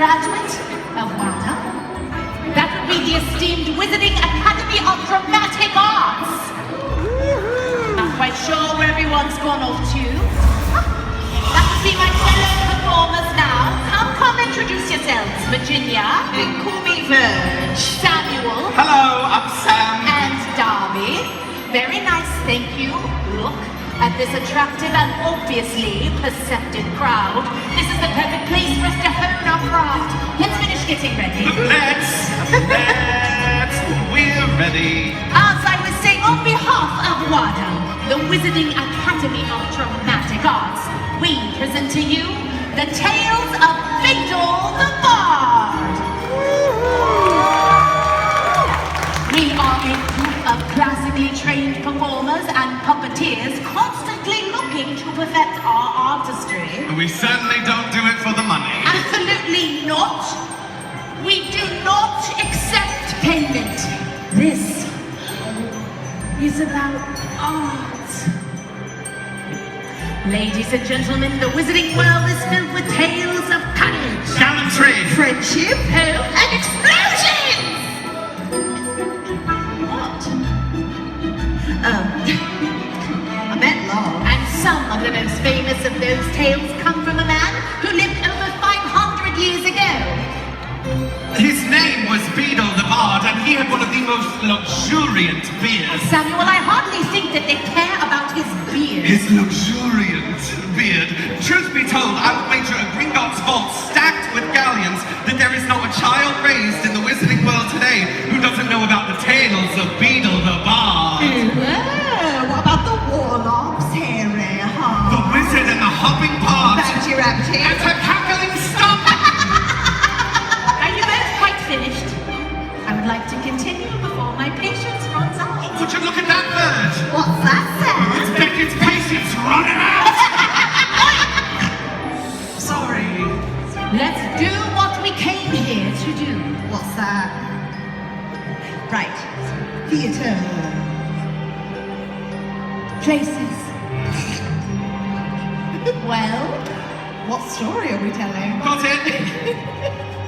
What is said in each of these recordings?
graduate of WADA. That would be the esteemed Wizarding Academy of Dramatic Arts. Not quite sure where everyone's gone off to. That would be my fellow performers now. Come introduce yourselves. Virginia. Call me Verge. Samuel. Hello, I'm Sam. And Darby. Very nice, thank you. Look at this attractive and obviously perceptive crowd. This is the perfect place for us to hone our craft. Let's finish getting ready. Let's. We're ready. As I was saying, on behalf of WADA, the Wizarding Academy of Dramatic Arts, we present to you the tales of Fatal the Bard. We are a group of classically trained performers and puppeteers constantly looking to perfect our artistry. We certainly don't do it for the money. Absolutely not. We do not accept payment. This is about art. Ladies and gentlemen, the wizarding world is filled with tales of courage, Gallantry. friendship, hope, and explosions! What? I meant love. And some of the most famous of those tales come from a man who lived over 500 years ago. His name was Beedle the Bard, and he had one of the most luxuriant beards. Samuel, I hardly think that they care about his beard. His luxuriant beard. Truth be told, I would wager a Gringotts vault stacked with galleons that there is not a child raised in the wizarding world today who doesn't know about the tales of Beedle the Bard. What about the warlocks, Harry? The wizard and the hopping part. Rabbity rabbity. And her cackling stump. Are you both quite finished? I would like to continue before my patience runs out. Would you look at that bird? What's that, Sam? It's Beckett's patience running out. Sorry. Let's do what we came here to do. What's that? Right. Theatre. Places. Well, What story are we telling? Got it?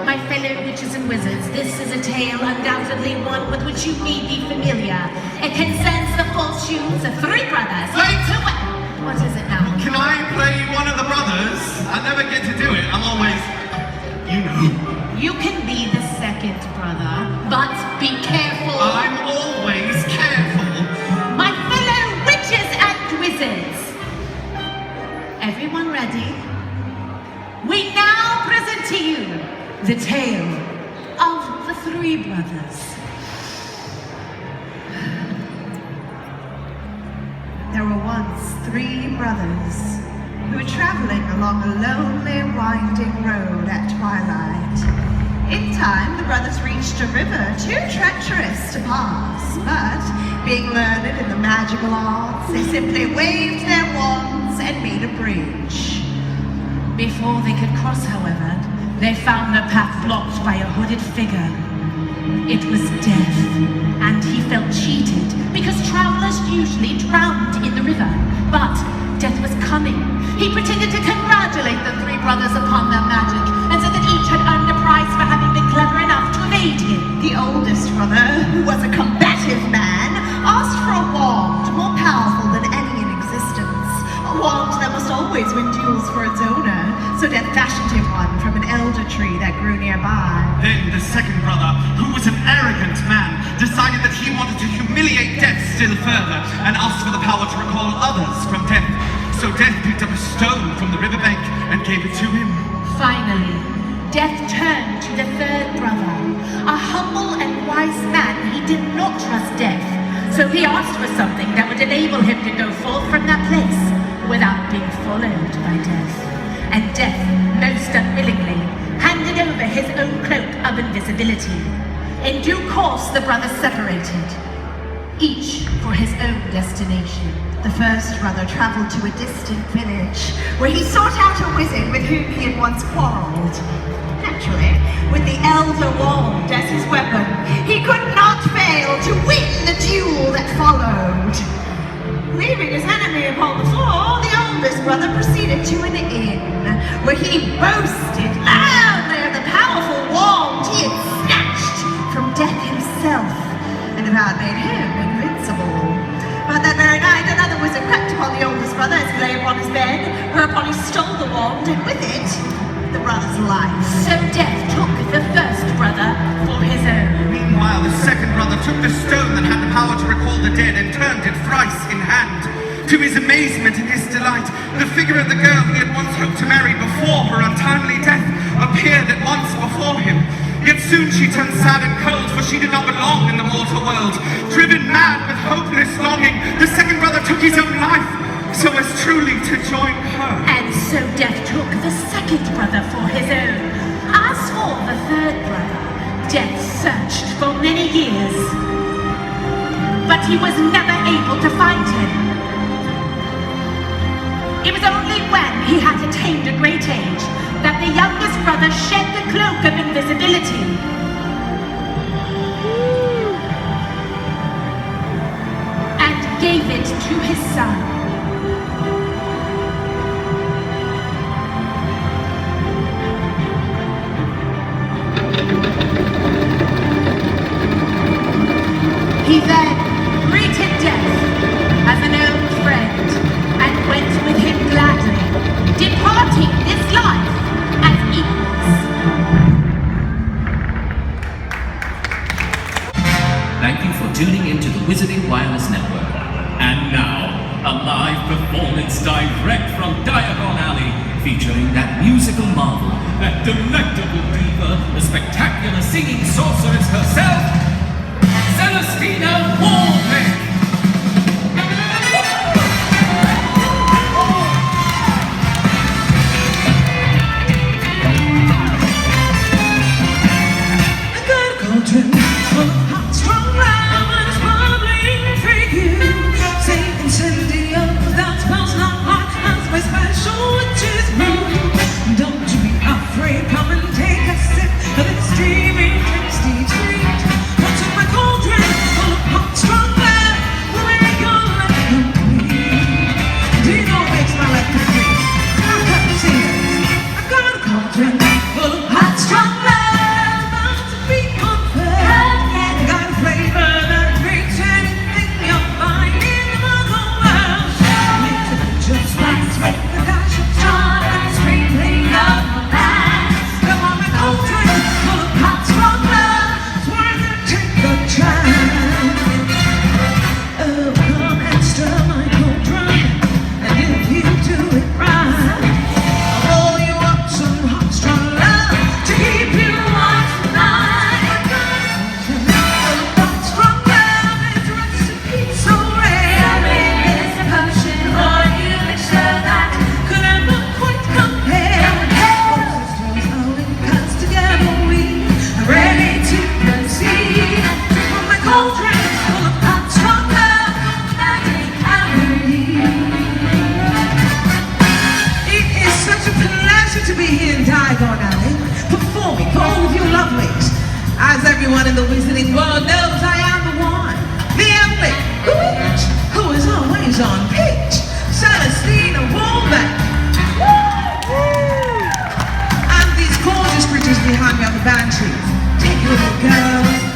my fellow witches and wizards, this is a tale undoubtedly one with which you may be familiar. It concerns the fortunes of three brothers. Wait! What is it now? Can I play one of the brothers? I never get to do it. I'm always, you know. You can be the second brother, but be careful. I'm always careful. My fellow witches and wizards, everyone ready? We now present to you the tale of the three brothers. There were once three brothers who were traveling along a lonely, winding road at twilight. In time, the brothers reached a river too treacherous to pass, but being learned in the magical arts, they simply waved their wands and made a bridge. Before they could cross, however, they found their path blocked by a hooded figure. It was Death, and he felt cheated because travelers usually drowned in the river. But Death was cunning. He pretended to congratulate the three brothers upon their magic and said that each had earned a prize for having been clever enough to evade him. The oldest brother, who was a combative man, asked for a wand more powerful than any in existence. A wand that must always win duels for its owner, so Death fashioned him one from an elder tree that grew nearby. Then the second brother, who was an arrogant man, decided that he wanted to humiliate Death still further and asked for the power to recall others from Death. So Death picked up a stone from the riverbank and gave it to him. Finally, Death turned to the third brother. A humble and wise man, he did not trust Death. So he asked for something that would enable him to go forth from that place without being followed by Death. And Death, most unwillingly, handed over his own cloak of invisibility. In due course, the brothers separated, each for his own destination. The first brother traveled to a distant village where he sought out a wizard with whom he had once quarreled. Naturally, with the Elder Wand as his weapon, he could not fail to win the duel that followed. Leaving his enemy upon the floor, the oldest brother proceeded to an inn, where he boasted loudly of the powerful wand he had snatched from Death himself, and about made him invincible. But that very night, another wizard crept upon the oldest brother as he lay upon his bed, whereupon he stole the wand, and with it, the brother's life. So Death took the first brother for his own. Meanwhile, the second brother took the stone that had the power to recall the dead and turned it thrice in hand. To his amazement and his delight, the figure of the girl he had once hoped to marry before her untimely death appeared at once before him. Yet soon she turned sad and cold, for she did not belong in the mortal world. Driven mad with hopeless longing, the second brother took his own life, so as truly to join her. And so Death took the second brother for his own. As for the third brother, Death searched for many years, but he was never able to find him. It was only when he had attained a great age that the youngest brother shed the cloak of invisibility. And gave it to his son. He then greeted Death as an old friend and went with him gladly, departing this life as equals. Thank you for tuning into the Wizarding Wireless Network. And now, a live performance direct from Diagon Alley, featuring that musical marvel, that delectable diva, the spectacular singing sorceress herself, Celestina Warbeck. I got a cauldron full of hot, strong lovers bubbling for you. Say incendio, that smells not like us, my special witch's brew. Don't you be afraid, come and take a sip of this steaming, tasty treat. What's in my cauldron full of hot, strong love? Where your life complete? Do you know what makes my life complete? I've got to sing this. I've got a cauldron full of hot, strong love. Got a flavor that makes anything you'll find in the muggle world. Makes it just like with the dash of charm and sprinkling of romance. Come on, my cauldron full of hot, strong love. It's worth it, take a chance. Oh, come and stir my cauldron, and if you do it right, I'll roll you up some hot, strong love to keep you warm tonight. To be here in Diagon Alley, performing for all of you lovelies. As everyone in the Wizarding world knows, I am the one, the only, the witch, who is always on pitch, Celestina Warbeck. And these gorgeous creatures behind me on the banshees. Take a little girl.